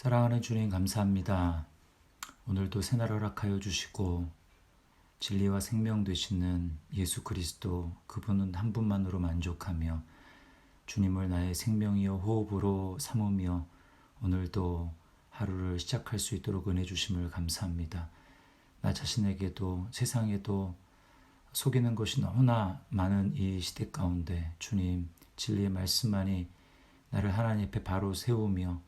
사랑하는 주님 감사합니다. 오늘도 새날 허락하여 주시고 진리와 생명 되시는 예수 그리스도 그분은 한 분만으로 만족하며 주님을 나의 생명이요 호흡으로 삼으며 오늘도 하루를 시작할 수 있도록 은혜 주심을 감사합니다. 나 자신에게도 세상에도 속이는 것이 너무나 많은 이 시대 가운데 주님 진리의 말씀만이 나를 하나님 앞에 바로 세우며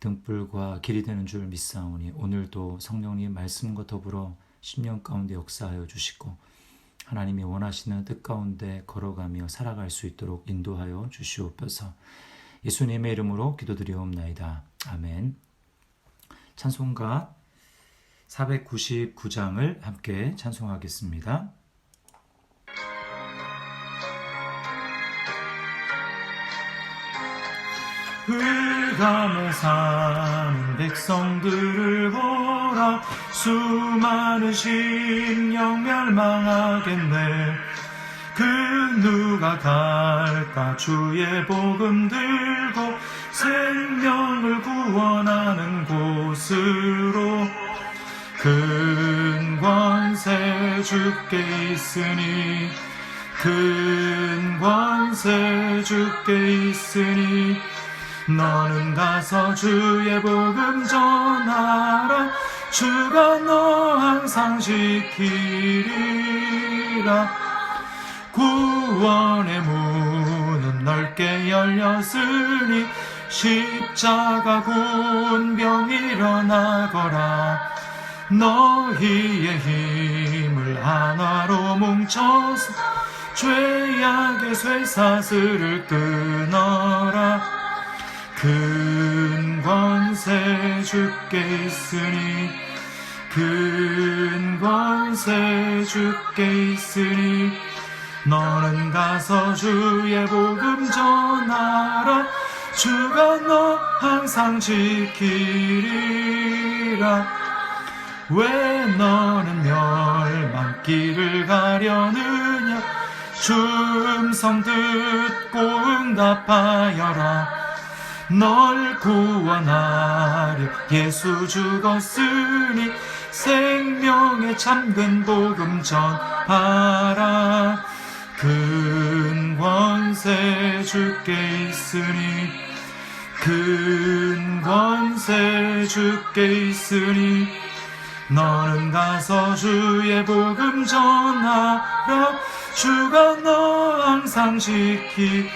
등불과 길이 되는 줄 믿사오니 오늘도 성령님 말씀과 더불어 심령 가운데 역사하여 주시고 하나님이 원하시는 뜻 가운데 걸어가며 살아갈 수 있도록 인도하여 주시옵소서. 예수님의 이름으로 기도드리옵나이다. 아멘. 찬송가 499장을 함께 찬송하겠습니다. 흑암에 사는 백성들을 보라 수많은 심령 멸망하겠네. 그 누가 갈까 주의 복음 들고 생명을 구원하는 곳으로. 큰 권세 주께 있으니 큰 권세 주께 있으니 너는 가서 주의 복음 전하라. 주가 너 항상 지키리라. 구원의 문은 넓게 열렸으니 십자가 군병 일어나거라. 너희의 힘을 하나로 뭉쳐서 죄악의 쇠사슬을 끊어라. 큰 권세 주께 있으니 큰 권세 주께 있으니 너는 가서 주의 복음 전하라. 주가 너 항상 지키리라. 왜 너는 멸망길을 가려느냐. 주 음성 듣고 응답하여라. 널 구원하려 예수 죽었으니 생명의 참된 복음 전하라. 큰 권세 주께 있으니 큰 권세 주께 있으니 너는 가서 주의 복음 전하라. 주가 너 항상 지키리라.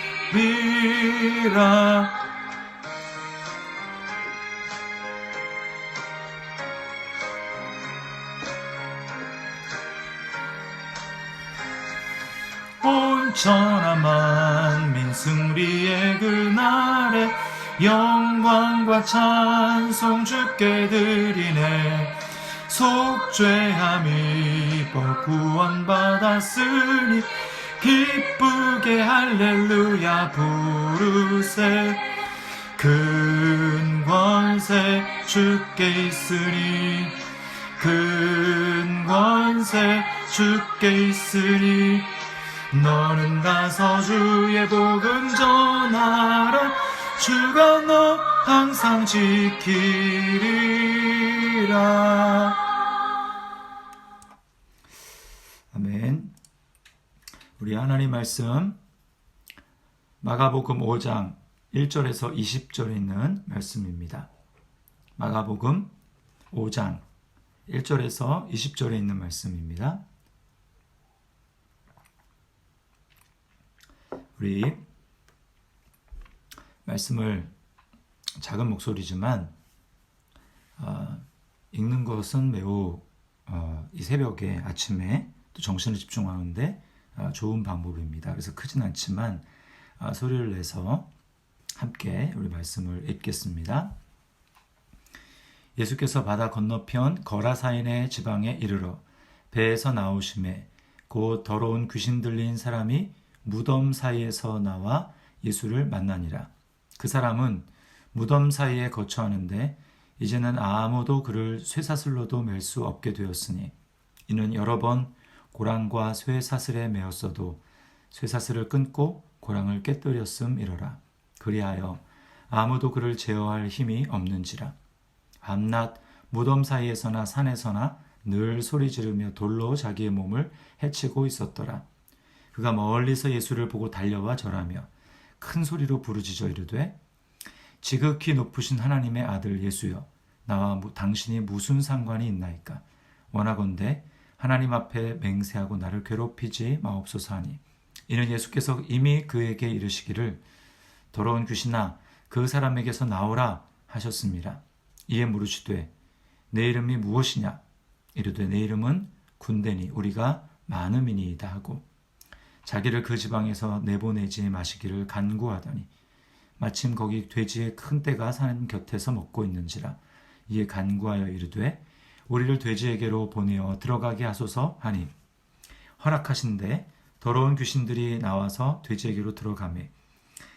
온천하 만민 승리의 그날에 영광과 찬송 주께 드리네. 속죄함이 법 구원받았으니 기쁘게 할렐루야 부르세. 큰 권세 주께 있으니 큰 권세 주께 있으니 너는 가서 주의 복음 전하라. 주가 너 항상 지키리라. 아멘. 우리 하나님 말씀 마가복음 5장 1절에서 20절에 있는 말씀입니다. 마가복음 5장 1절에서 20절에 있는 말씀입니다. 우리 말씀을 작은 목소리지만 읽는 것은 매우 이 새벽에 아침에 또 정신을 집중하는데 좋은 방법입니다. 그래서 크진 않지만 소리를 내서 함께 우리 말씀을 읽겠습니다. 예수께서 바다 건너편 거라사인의 지방에 이르러 배에서 나오심에 곧 더러운 귀신 들린 사람이 무덤 사이에서 나와 예수를 만나니라. 그 사람은 무덤 사이에 거처하는데 이제는 아무도 그를 쇠사슬로도 맬 수 없게 되었으니 이는 여러 번 고랑과 쇠사슬에 매었어도 쇠사슬을 끊고 고랑을 깨뜨렸음이러라. 그리하여 아무도 그를 제어할 힘이 없는지라. 밤낮 무덤 사이에서나 산에서나 늘 소리 지르며 돌로 자기의 몸을 해치고 있었더라. 그가 멀리서 예수를 보고 달려와 절하며 큰 소리로 부르짖어 이르되 지극히 높으신 하나님의 아들 예수여, 나와 당신이 무슨 상관이 있나이까? 원하건대 하나님 앞에 맹세하고 나를 괴롭히지 마옵소서 하니, 이는 예수께서 이미 그에게 이르시기를 더러운 귀신아 그 사람에게서 나오라 하셨습니다. 이에 물으시되 내 이름이 무엇이냐? 이르되 내 이름은 군대니 우리가 많음이니이다 하고 자기를 그 지방에서 내보내지 마시기를 간구하더니 마침 거기 돼지의 큰 떼가 산 곁에서 먹고 있는지라. 이에 간구하여 이르되 우리를 돼지에게로 보내어 들어가게 하소서 하니 허락하신대 더러운 귀신들이 나와서 돼지에게로 들어가매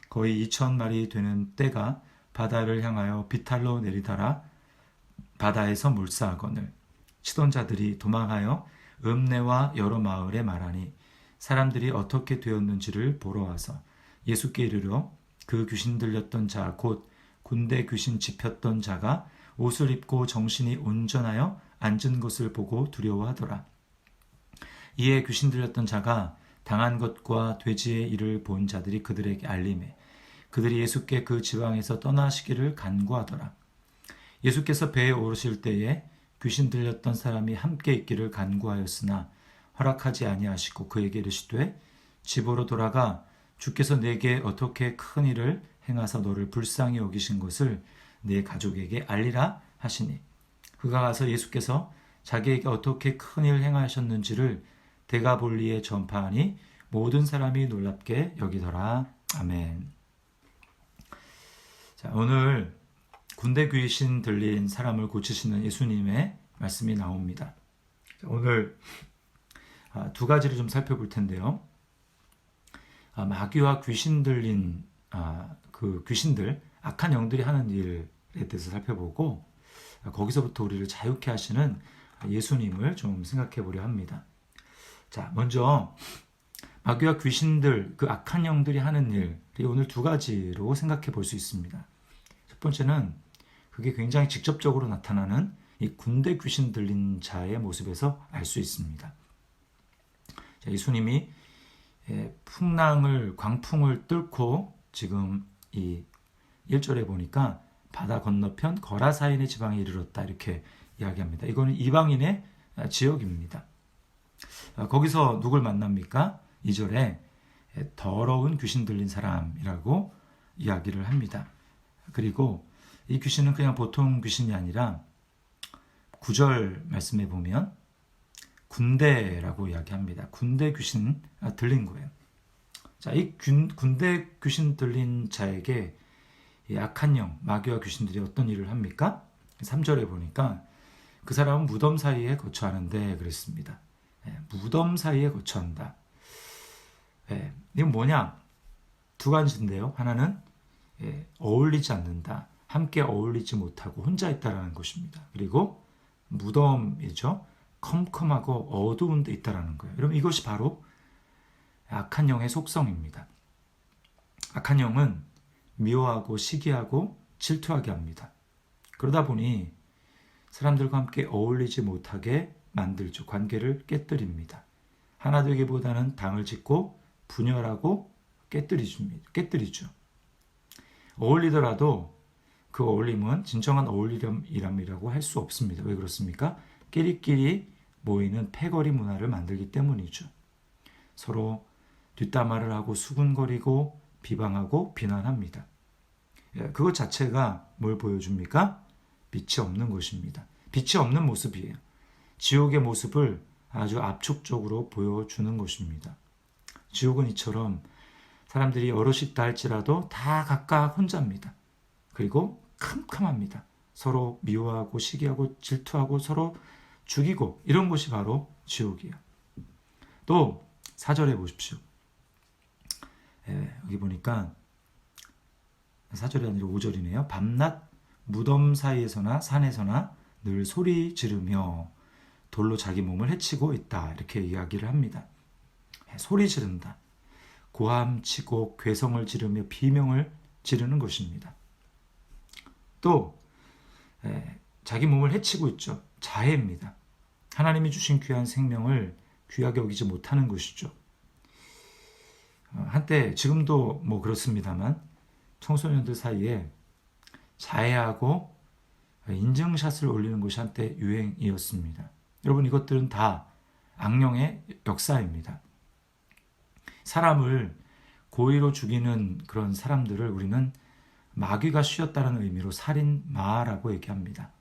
거의 2,000마리 되는 떼가 바다를 향하여 비탈로 내리달아 바다에서 몰사하거늘 치던 자들이 도망하여 읍내와 여러 마을에 말하니 사람들이 어떻게 되었는지를 보러 와서 예수께 이르러 그 귀신 들렸던 자 곧 군대 귀신 집혔던 자가 옷을 입고 정신이 온전하여 앉은 것을 보고 두려워하더라. 이에 귀신 들렸던 자가 당한 것과 돼지의 일을 본 자들이 그들에게 알림해 그들이 예수께 그 지방에서 떠나시기를 간구하더라. 예수께서 배에 오르실 때에 귀신 들렸던 사람이 함께 있기를 간구하였으나 허락하지 아니하시고 그에게 이르시되 집으로 돌아가 주께서 내게 어떻게 큰 일을 행하사 너를 불쌍히 여기신 것을 내 가족에게 알리라 하시니 그가 가서 예수께서 자기에게 어떻게 큰 일을 행하셨는지를 데가볼리에 전파하니 모든 사람이 놀랍게 여기더라. 아멘. 자, 오늘 군대 귀신 들린 사람을 고치시는 예수님의 말씀이 나옵니다. 자, 오늘 두 가지를 좀 살펴볼 텐데요. 마귀와 귀신 들린 그 귀신들, 악한 영들이 하는 일에 대해서 살펴보고 거기서부터 우리를 자유케 하시는 예수님을 좀 생각해 보려 합니다. 자, 먼저 마귀와 귀신들, 그 악한 영들이 하는 일이 오늘 두 가지로 생각해 볼 수 있습니다. 첫 번째는 그게 굉장히 직접적으로 나타나는 이 군대 귀신 들린 자의 모습에서 알 수 있습니다. 자, 예수님이 광풍을 뚫고 지금 이 1절에 보니까 바다 건너편 거라사인의 지방에 이르렀다 이렇게 이야기합니다. 이거는 이방인의 지역입니다. 거기서 누굴 만납니까? 2절에 더러운 귀신 들린 사람이라고 이야기를 합니다. 그리고 이 귀신은 그냥 보통 귀신이 아니라 9절 말씀에 보면 군대라고 이야기합니다. 군대 귀신 들린 거예요. 자, 이 군대 귀신 들린 자에게 이 악한 영, 마귀와 귀신들이 어떤 일을 합니까? 3절에 보니까 그 사람은 무덤 사이에 거처하는데 그랬습니다. 무덤 사이에 거처한다. 이건 뭐냐? 두 가지인데요. 하나는 어울리지 않는다. 함께 어울리지 못하고 혼자 있다라는 것입니다. 그리고 무덤이죠. 컴컴하고 어두운 데 있다라는 거예요. 여러분, 이것이 바로 악한 영의 속성입니다. 악한 영은 미워하고 시기하고 질투하게 합니다. 그러다 보니 사람들과 함께 어울리지 못하게 만들죠. 관계를 깨뜨립니다. 하나 되기보다는 당을 짓고 분열하고 깨뜨리죠. 어울리더라도 그 어울림은 진정한 어울림이라고 할 수 없습니다. 왜 그렇습니까? 끼리끼리 모이는 패거리 문화를 만들기 때문이죠. 서로 뒷담화를 하고 수군거리고 비방하고 비난합니다. 그것 자체가 뭘 보여줍니까? 빛이 없는 것입니다. 빛이 없는 모습이에요. 지옥의 모습을 아주 압축적으로 보여주는 것입니다. 지옥은 이처럼 사람들이 여럿이 있다 할지라도 다 각각 혼자입니다. 그리고 캄캄합니다. 서로 미워하고 시기하고 질투하고 서로 죽이고 이런 것이 바로 지옥이에요. 또 4절에 보십시오. 여기 보니까 4절이 아니라 5절이네요. 밤낮 무덤 사이에서나 산에서나 늘 소리 지르며 돌로 자기 몸을 해치고 있다. 이렇게 이야기를 합니다. 소리 지른다. 고함치고 괴성을 지르며 비명을 지르는 것입니다. 또 자기 몸을 해치고 있죠. 자해입니다. 하나님이 주신 귀한 생명을 귀하게 여기지 못하는 것이죠. 한때 지금도 뭐 그렇습니다만 청소년들 사이에 자해하고 인증샷을 올리는 것이 한때 유행이었습니다. 여러분, 이것들은 다 악령의 역사입니다. 사람을 고의로 죽이는 그런 사람들을 우리는 마귀가 씌웠다는 의미로 살인마라고 얘기합니다.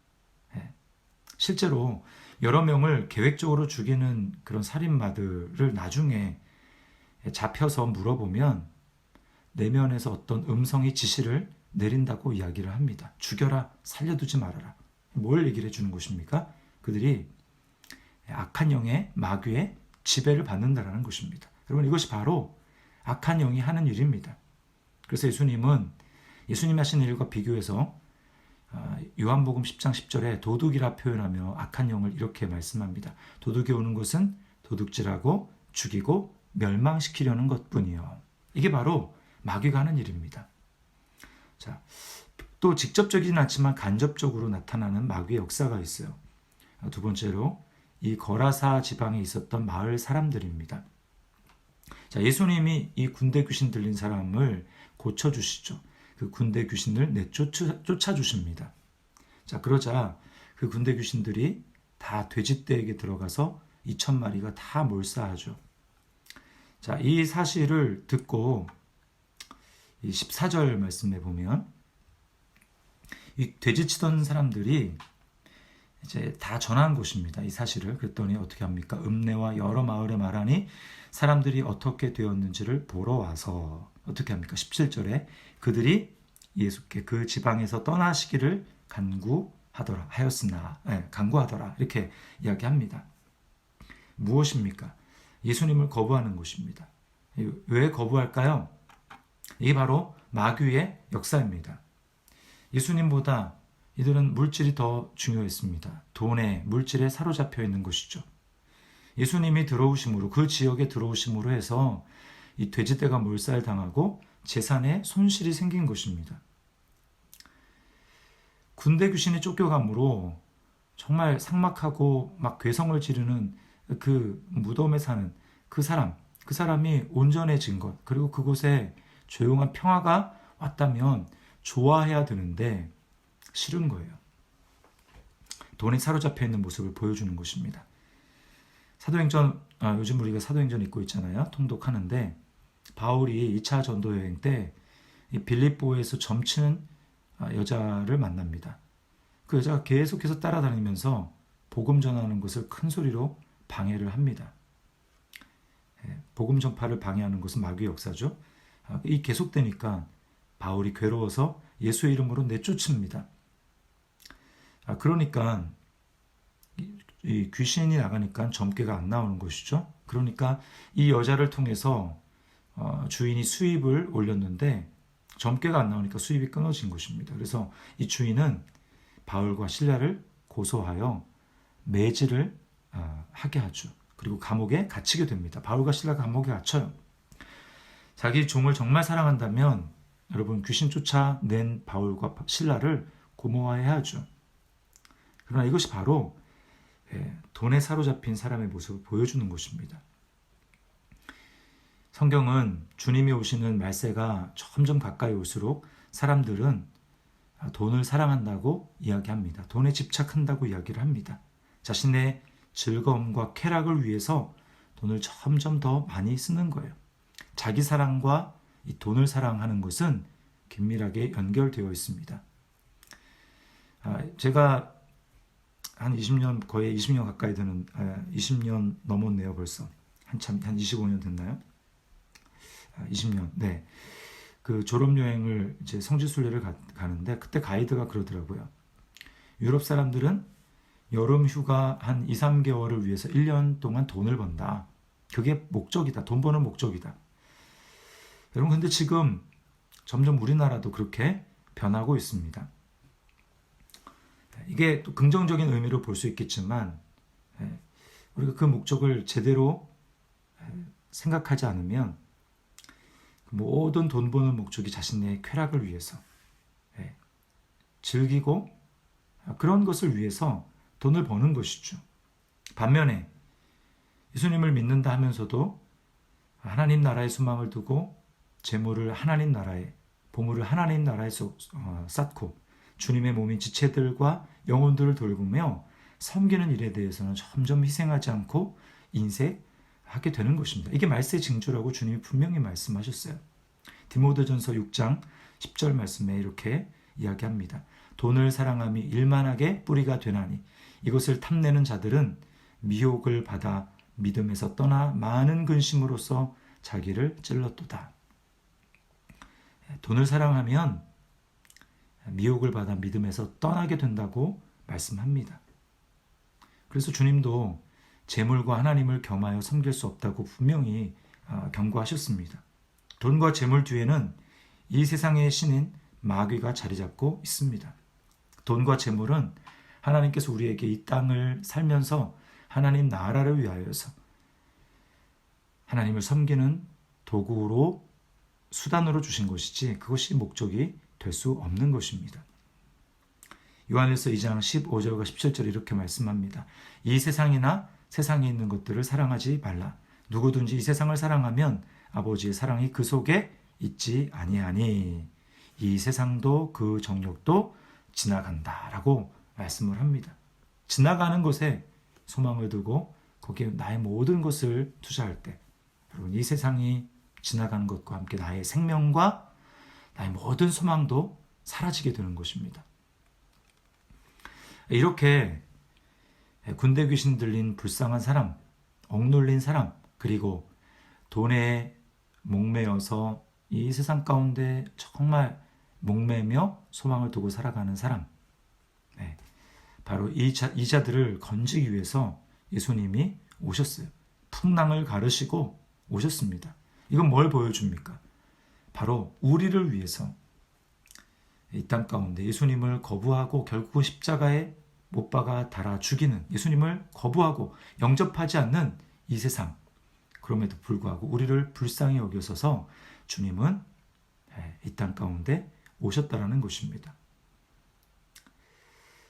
실제로 여러 명을 계획적으로 죽이는 그런 살인마들을 나중에 잡혀서 물어보면 내면에서 어떤 음성이 지시를 내린다고 이야기를 합니다. 죽여라, 살려두지 말아라. 뭘 얘기를 해주는 것입니까? 그들이 악한 영의 마귀의 지배를 받는다라는 것입니다. 여러분, 이것이 바로 악한 영이 하는 일입니다. 그래서 예수님은 예수님이 하신 일과 비교해서 요한복음 10장 10절에 도둑이라 표현하며 악한 영을 이렇게 말씀합니다. 도둑이 오는 것은 도둑질하고 죽이고 멸망시키려는 것뿐이요. 이게 바로 마귀가 하는 일입니다. 자, 또 직접적이진 않지만 간접적으로 나타나는 마귀의 역사가 있어요. 두 번째로 이 거라사 지방에 있었던 마을 사람들입니다. 자, 예수님이 이 군대 귀신 들린 사람을 고쳐주시죠. 그 군대 귀신을 쫓아주십니다. 자, 그러자 그 군대 귀신들이 다 돼지떼에게 들어가서 2,000마리가 다 몰사하죠. 자, 이 사실을 듣고 이 14절 말씀에 보면 이 돼지치던 사람들이 이제 다 전한 것입니다. 이 사실을. 그랬더니 어떻게 합니까? 읍내와 여러 마을에 말하니 사람들이 어떻게 되었는지를 보러 와서 어떻게 합니까? 17절에 그들이 예수께 그 지방에서 떠나시기를 간구하더라. 이렇게 이야기합니다. 무엇입니까? 예수님을 거부하는 것입니다. 왜 거부할까요? 이게 바로 마귀의 역사입니다. 예수님보다 이들은 물질이 더 중요했습니다. 돈에, 물질에 사로잡혀 있는 것이죠. 예수님이 들어오심으로, 그 지역에 들어오심으로 해서 이 돼지떼가 몰살당하고 재산에 손실이 생긴 것입니다. 군대 귀신이 쫓겨감으로 정말 삭막하고 막 괴성을 지르는 그 무덤에 사는 그 사람이 온전해진 것, 그리고 그곳에 조용한 평화가 왔다면 좋아해야 되는데 싫은 거예요. 돈에 사로잡혀 있는 모습을 보여주는 것입니다. 사도행전, 요즘 우리가 사도행전 읽고 있잖아요. 통독하는데 바울이 2차 전도 여행 때 빌립보에서 점치는 여자를 만납니다. 그 여자가 계속해서 따라다니면서 복음 전하는 것을 큰 소리로 방해를 합니다. 복음 전파를 방해하는 것은 마귀의 역사죠. 이 계속되니까 바울이 괴로워서 예수의 이름으로 내쫓습니다. 그러니까 이 귀신이 나가니까 점괘가 안 나오는 것이죠. 그러니까 이 여자를 통해서 주인이 수입을 올렸는데 점괘가 안 나오니까 수입이 끊어진 것입니다. 그래서 이 주인은 바울과 실라를 고소하여 매질을 하게 하죠. 그리고 감옥에 갇히게 됩니다. 바울과 실라가 감옥에 갇혀요. 자기 종을 정말 사랑한다면 여러분, 귀신 쫓아낸 바울과 실라를 고모해야 하죠. 그러나 이것이 바로 돈에 사로잡힌 사람의 모습을 보여주는 것입니다. 성경은 주님이 오시는 말세가 점점 가까이 올수록 사람들은 돈을 사랑한다고 이야기합니다. 돈에 집착한다고 이야기를 합니다. 자신의 즐거움과 쾌락을 위해서 돈을 점점 더 많이 쓰는 거예요. 자기 사랑과 이 돈을 사랑하는 것은 긴밀하게 연결되어 있습니다. 제가 한 20년, 거의 20년 가까이 되는, 20년 넘었네요, 벌써. 한 25년 됐나요? 20년, 네. 그 졸업여행을 이제 성지순례를 가는데, 그때 가이드가 그러더라고요. 유럽 사람들은 여름 휴가 한 2, 3개월을 위해서 1년 동안 돈을 번다. 그게 목적이다. 돈 버는 목적이다. 여러분, 근데 지금 점점 우리나라도 그렇게 변하고 있습니다. 이게 또 긍정적인 의미로 볼 수 있겠지만 우리가 그 목적을 제대로 생각하지 않으면 모든 돈 버는 목적이 자신의 쾌락을 위해서, 즐기고 그런 것을 위해서 돈을 버는 것이죠. 반면에 예수님을 믿는다 하면서도 하나님 나라의 소망을 두고 재물을 하나님 나라에, 보물을 하나님 나라에 쌓고 주님의 몸인 지체들과 영혼들을 돌보며 섬기는 일에 대해서는 점점 희생하지 않고 인색하게 되는 것입니다. 이게 말세의 징조라고 주님이 분명히 말씀하셨어요. 디모데전서 6장 10절 말씀에 이렇게 이야기합니다. 돈을 사랑함이 일만하게 뿌리가 되나니 이것을 탐내는 자들은 미혹을 받아 믿음에서 떠나 많은 근심으로써 자기를 찔렀도다. 돈을 사랑하면 미혹을 받아 믿음에서 떠나게 된다고 말씀합니다. 그래서 주님도 재물과 하나님을 겸하여 섬길 수 없다고 분명히 경고하셨습니다. 돈과 재물 뒤에는 이 세상의 신인 마귀가 자리 잡고 있습니다. 돈과 재물은 하나님께서 우리에게 이 땅을 살면서 하나님 나라를 위하여서 하나님을 섬기는 도구로 수단으로 주신 것이지 그것이 목적이 될 수 없는 것입니다. 요한일서 2장 15절과 17절 이렇게 말씀합니다. 이 세상이나 세상에 있는 것들을 사랑하지 말라. 누구든지 이 세상을 사랑하면 아버지의 사랑이 그 속에 있지 아니하니 이 세상도 그 정욕도 지나간다 라고 말씀을 합니다. 지나가는 것에 소망을 두고 거기에 나의 모든 것을 투자할 때 여러분 이 세상이 지나가는 것과 함께 나의 생명과 나의 모든 소망도 사라지게 되는 것입니다. 이렇게 군대 귀신 들린 불쌍한 사람, 억눌린 사람, 그리고 돈에 목매어서 이 세상 가운데 정말 목매며 소망을 두고 살아가는 사람, 바로 이 자들을 건지기 위해서 예수님이 오셨어요. 풍랑을 가르시고 오셨습니다. 이건 뭘 보여줍니까? 바로 우리를 위해서 이 땅 가운데 예수님을 거부하고 결국은 십자가에 못 박아 달아 죽이는 예수님을 거부하고 영접하지 않는 이 세상, 그럼에도 불구하고 우리를 불쌍히 여기셔서 주님은 이 땅 가운데 오셨다라는 것입니다.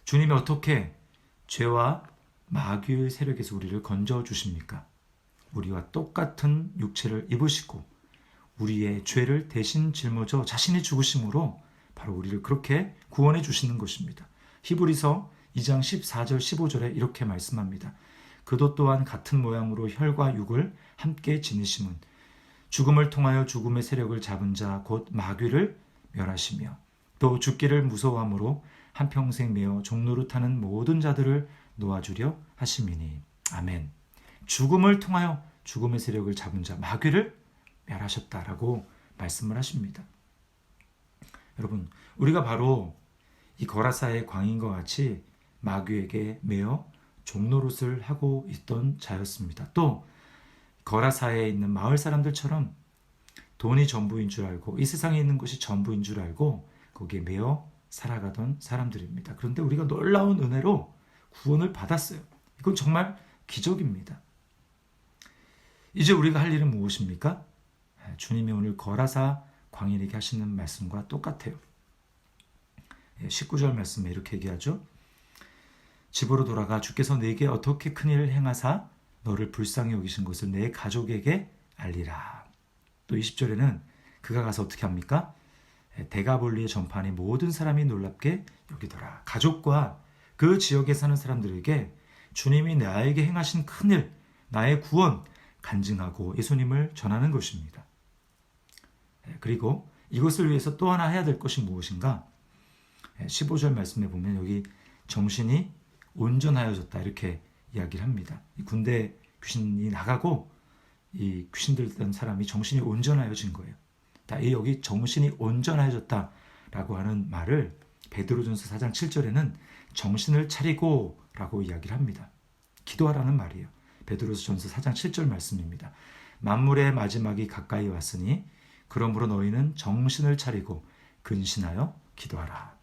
주님이 어떻게 죄와 마귀의 세력에서 우리를 건져 주십니까? 우리와 똑같은 육체를 입으시고 우리의 죄를 대신 짊어져 자신이 죽으심으로 바로 우리를 그렇게 구원해 주시는 것입니다. 히브리서 2장 14절 15절에 이렇게 말씀합니다. 그도 또한 같은 모양으로 혈과 육을 함께 지니심은 죽음을 통하여 죽음의 세력을 잡은 자 곧 마귀를 멸하시며 또 죽기를 무서워함으로 한평생 매어 종노릇하는 모든 자들을 놓아주려 하심이니. 아멘. 죽음을 통하여 죽음의 세력을 잡은 자 마귀를 멸하셨다라고 말씀을 하십니다. 여러분, 우리가 바로 이 거라사의 광인과 같이 마귀에게 매어 종노릇을 하고 있던 자였습니다. 또 거라사에 있는 마을 사람들처럼 돈이 전부인 줄 알고 이 세상에 있는 것이 전부인 줄 알고 거기에 매어 살아가던 사람들입니다. 그런데 우리가 놀라운 은혜로 구원을 받았어요. 이건 정말 기적입니다. 이제 우리가 할 일은 무엇입니까? 주님이 오늘 거라사 광인에게 하시는 말씀과 똑같아요. 19절 말씀에 이렇게 얘기하죠. 집으로 돌아가 주께서 내게 어떻게 큰 일을 행하사 너를 불쌍히 여기신 것을 내 가족에게 알리라. 또 20절에는 그가 가서 어떻게 합니까? 데가볼리의 전파니 모든 사람이 놀랍게 여기더라. 가족과 그 지역에 사는 사람들에게 주님이 나에게 행하신 큰일, 나의 구원 간증하고 예수님을 전하는 것입니다. 그리고 이것을 위해서 또 하나 해야 될 것이 무엇인가? 15절 말씀에 보면 여기 정신이 온전하여졌다 이렇게 이야기를 합니다. 이 군대 귀신이 나가고 이 귀신 들던 사람이 정신이 온전하여진 거예요. 여기 정신이 온전하여졌다라고 하는 말을 베드로전서 4장 7절에는 정신을 차리고 라고 이야기를 합니다. 기도하라는 말이에요. 베드로전서 4장 7절 말씀입니다. 만물의 마지막이 가까이 왔으니 그러므로 너희는 정신을 차리고 근신하여 기도하라.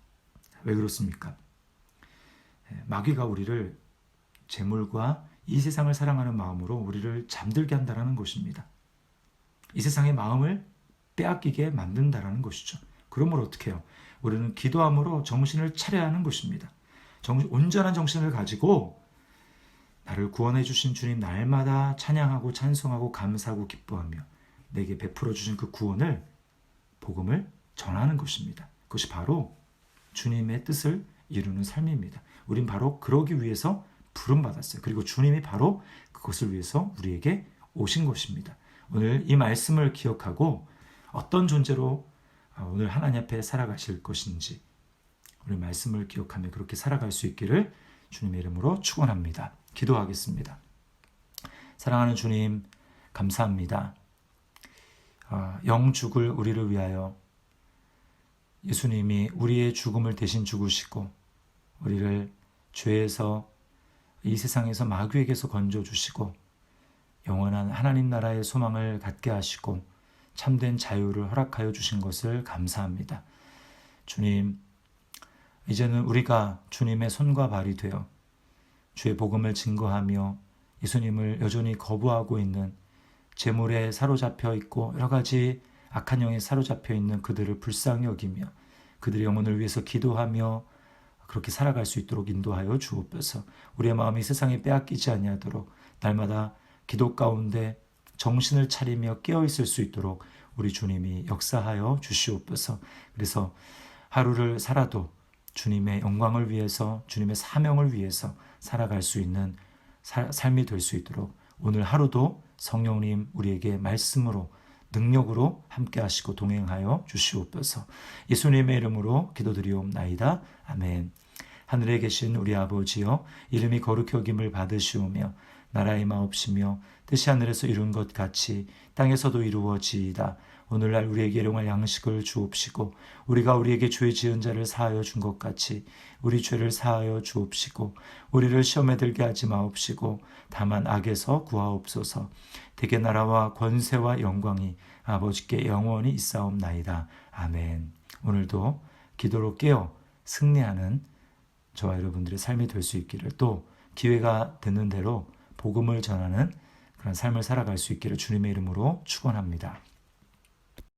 왜 그렇습니까? 마귀가 우리를 재물과 이 세상을 사랑하는 마음으로 우리를 잠들게 한다는 것입니다. 이 세상의 마음을 빼앗기게 만든다는 것이죠. 그러므로 어떻게 해요? 우리는 기도함으로 정신을 차려야 하는 것입니다. 온전한 정신을 가지고 나를 구원해 주신 주님 날마다 찬양하고 찬송하고 감사하고 기뻐하며 내게 베풀어 주신 그 구원을, 복음을 전하는 것입니다. 그것이 바로 주님의 뜻을 이루는 삶입니다. 우린 바로 그러기 위해서 부름받았어요. 그리고 주님이 바로 그것을 위해서 우리에게 오신 것입니다. 오늘 이 말씀을 기억하고 어떤 존재로 오늘 하나님 앞에 살아가실 것인지, 우리 말씀을 기억하며 그렇게 살아갈 수 있기를 주님의 이름으로 축원합니다. 기도하겠습니다. 사랑하는 주님, 감사합니다. 영 죽을 우리를 위하여 예수님이 우리의 죽음을 대신 죽으시고 우리를 죄에서, 이 세상에서 마귀에게서 건져주시고 영원한 하나님 나라의 소망을 갖게 하시고 참된 자유를 허락하여 주신 것을 감사합니다. 주님, 이제는 우리가 주님의 손과 발이 되어 주의 복음을 증거하며 예수님을 여전히 거부하고 있는, 재물에 사로잡혀 있고 여러 가지 악한 영에 사로잡혀 있는 그들을 불쌍히 여기며 그들의 영혼을 위해서 기도하며 그렇게 살아갈 수 있도록 인도하여 주옵소서. 우리의 마음이 세상에 빼앗기지 아니하도록 날마다 기도 가운데 정신을 차리며 깨어있을 수 있도록 우리 주님이 역사하여 주시옵소서. 그래서 하루를 살아도 주님의 영광을 위해서, 주님의 사명을 위해서 살아갈 수 있는 삶이 될 수 있도록 오늘 하루도 성령님 우리에게 말씀으로, 능력으로 함께 하시고 동행하여 주시옵소서. 예수님의 이름으로 기도드리옵나이다. 아멘. 하늘에 계신 우리 아버지여, 이름이 거룩히 여김을 받으시오며 나라의 마옵시며 뜻이 하늘에서 이룬 것 같이 땅에서도 이루어지이다. 오늘날 우리에게 일용할 양식을 주옵시고 우리가 우리에게 죄 지은 자를 사하여 준 것 같이 우리 죄를 사하여 주옵시고 우리를 시험에 들게 하지 마옵시고 다만 악에서 구하옵소서. 대개 나라와 권세와 영광이 아버지께 영원히 있사옵나이다. 아멘. 오늘도 기도로 깨어 승리하는 저와 여러분들의 삶이 될 수 있기를, 또 기회가 되는 대로 복음을 전하는 그런 삶을 살아갈 수 있기를 주님의 이름으로 축원합니다.